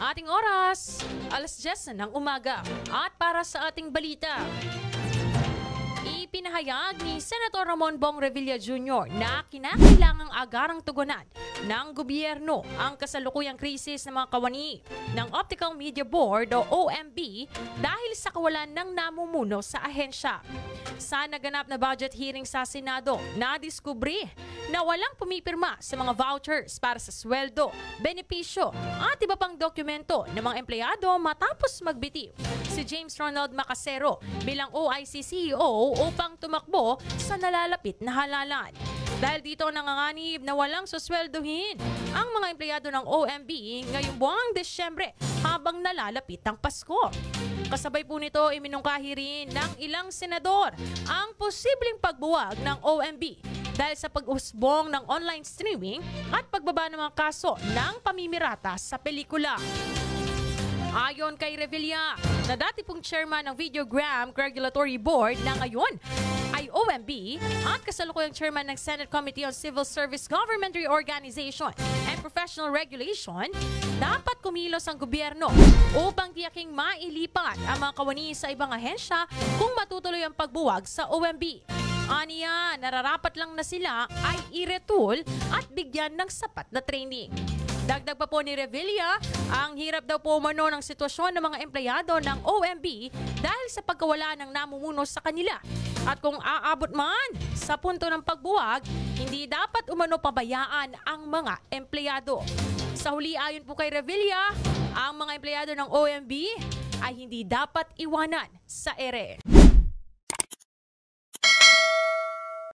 Ating oras, 10:10 ng umaga. At para sa ating balita, ipinahayag ni Senator Ramon Bong Revilla Jr. na kinakailangang agarang tugunan ng gobyerno ang kasalukuyang krisis ng mga kawani ng Optical Media Board o OMB dahil sa kawalan ng namumuno sa ahensya. Sa naganap na budget hearing sa Senado, nadiskubre na walang pumipirma sa mga vouchers para sa sweldo, benepisyo at iba pang dokumento ng mga empleyado matapos magbitiw si James Ronald Macasero bilang OIC CEO upang tumakbo sa nalalapit na halalan. Dahil dito nanganganib na walang susweldohin ang mga empleyado ng OMB ngayong buwang Desyembre habang nalalapit ang Pasko. Kasabay po nito, iminungkahi rin ng ilang senador ang posibleng pagbuwag ng OMB dahil sa pag-usbong ng online streaming at pagbaba ng mga kaso ng pamimirata sa pelikula. Ayon kay Revilla, na dati pong chairman ng Videogram Regulatory Board na ngayon ay OMB at kasalukuyang chairman ng Senate Committee on Civil Service Government Reorganization and Professional Regulation, dapat kumilos ang gobyerno upang tiyaking mailipat ang mga kawani sa ibang ahensya kung matutuloy ang pagbuwag sa OMB. Aniya, nararapat lang na sila ay i-retool at bigyan ng sapat na training. Dagdag pa po ni Revilla, ang hirap daw po umano ng sitwasyon ng mga empleyado ng OMB dahil sa pagkawala ng namumuno sa kanila. At kung aabot man sa punto ng pagbuwag, hindi dapat umano pabayaan ang mga empleyado. Sa huli, ayon po kay Revilla, ang mga empleyado ng OMB ay hindi dapat iwanan sa ere.